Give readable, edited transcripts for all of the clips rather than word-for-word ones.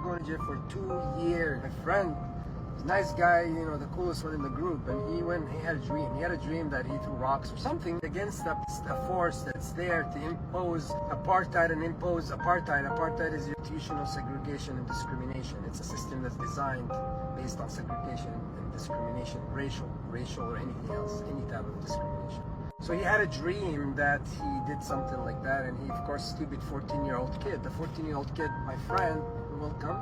going to jail for 2 years. My friend, he's a nice guy, you know, the coolest one in the group, and he had a dream. He had a dream that he threw rocks or something against a force that's there to impose apartheid and impose apartheid. Apartheid is institutional segregation and discrimination. It's a system that's designed based on segregation and discrimination, racial or anything else, any type of discrimination. So he had a dream that he did something like that, and he, of course, stupid 14-year-old kid. The 14-year-old kid, my friend, welcome.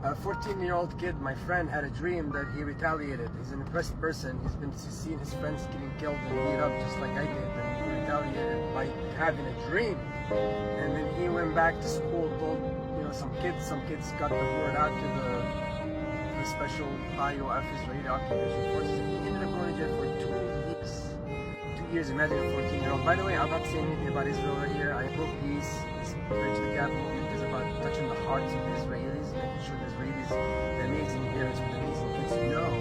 A 14-year-old kid, my friend, had a dream that he retaliated. He's an impressed person. He's been seeing his friends getting killed and beat up just like I did, and he retaliated by having a dream. And then he went back to school, told, you know, some kids got the word out to the special IOF, Israeli Occupation Forces, and he ended up going to jail for 2 years. 2 years, imagine a 14-year-old. By the way, I'm not saying anything about Israel right here. I hope peace. This BridgeTheGap movement is about touching the hearts of the Israelis, making sure the Israelis, the amazing parents with amazing kids, know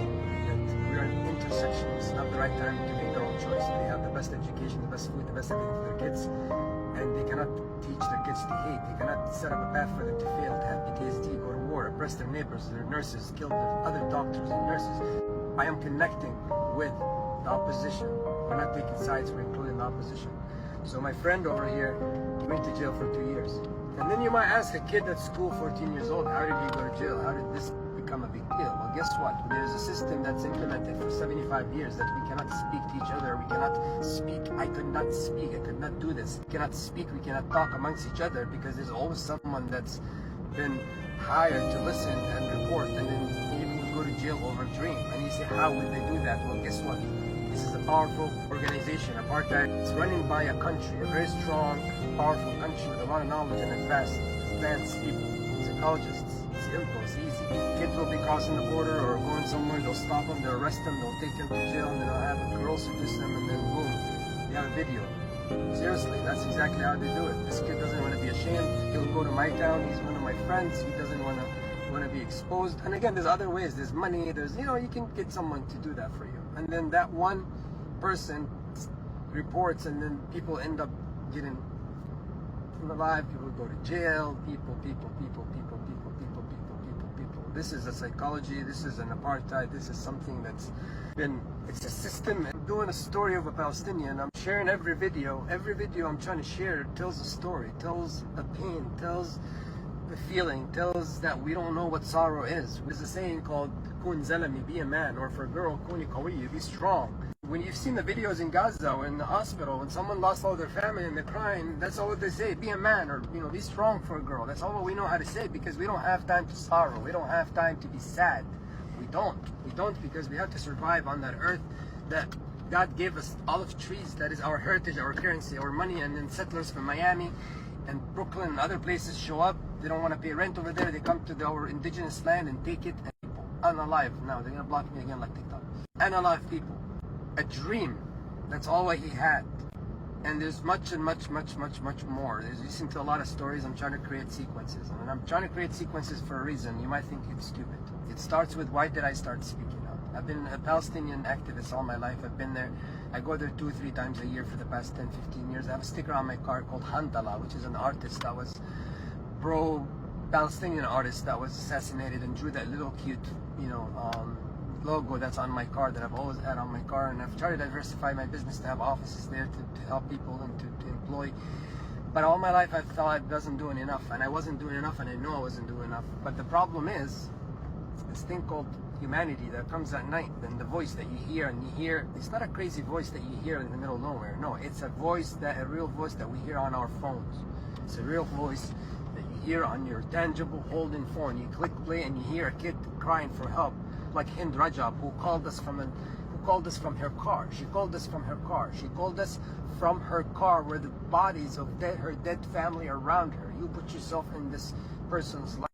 that we're at an intersection. It's not the right time to make their own choice. They have the best education, the best food, the best everything for their kids, and they cannot teach their kids to hate. They cannot set up a path for them to fail, to have PTSD, go to war, oppress their neighbors, their nurses, kill their other doctors and nurses. I am connecting with the opposition. We're not taking sides, we're including the opposition. So my friend over here, he went to jail for 2 years. And then you might ask a kid at school, 14 years old, how did he go to jail? How did this become a big deal? Well, guess what? There's a system that's implemented for 75 years that we cannot speak to each other. We cannot speak. I could not speak. I could not do this. We cannot speak. We cannot talk amongst each other because there's always someone that's been hired to listen and report, and then people would go to jail over a dream. And you say, how would they do that? Well, guess what? This is a powerful organization. Apartheid is running by a country, a very strong, powerful country with a lot of knowledge and advanced people, psychologists. It's simple, it's easy. Kids will be crossing the border or going somewhere, they'll stop them, they'll arrest them, they'll take them to jail, and then they'll have a girl seduce them, and then boom, you have a video. Seriously, that's exactly how they do it. This kid doesn't want to be ashamed. He'll go to my town, he's one of my friends, he doesn't want to be exposed. And again, there's other ways, there's money, there's, you know, you can get someone to do that for you. And then that one person reports, and then people end up getting alive, people go to jail, people. This is a psychology, this is an apartheid, this is something that's been, it's a system. I'm doing a story of a Palestinian. I'm sharing every video I'm trying to share tells a story, tells a pain, tells the feeling, tells that we don't know what sorrow is. There's a saying called kun zalami, be a man, or for a girl, kuni qawiya, be strong. When you've seen the videos in Gaza or in the hospital, when someone lost all their family and they're crying, that's all they say, be a man, or, you know, be strong for a girl. That's all we know how to say, because we don't have time to sorrow. We don't have time to be sad. We don't because we have to survive on that earth that God gave us, olive trees, that is our heritage, our currency, our money. And then settlers from Miami and Brooklyn and other places show up. They don't want to pay rent over there. They come to our indigenous land and take it, and people unalive. Now they're gonna block me again like TikTok. Unalive people. A dream. That's all what he had. And there's much more. You listen to a lot of stories. I'm trying to create sequences, and I'm trying to create sequences for a reason. You might think it's stupid. It starts with, why did I start speaking out? I've been a Palestinian activist all my life. I've been there. I go there 2 or 3 times a year for the past 10, 15 years. I have a sticker on my car called Handala, which is an artist that was pro-Palestinian artist that was assassinated and drew that little cute, you know, logo that's on my car, that I've always had on my car. And I've tried to diversify my business to have offices there to help people and to employ. But all my life I thought I wasn't doing enough, and I wasn't doing enough, and I know I wasn't doing enough. But the problem is this thing called humanity that comes at night, and the voice that you hear, it's not a crazy voice that you hear in the middle of nowhere. No, it's a voice, a real voice that we hear on our phones. It's a real voice that you hear on your tangible holding phone. You click play and you hear a kid crying for help, like Hind Rajab, who called us from her car. She called us from her car. She called us from her car, where the bodies of her dead family are around her. You put yourself in this person's life.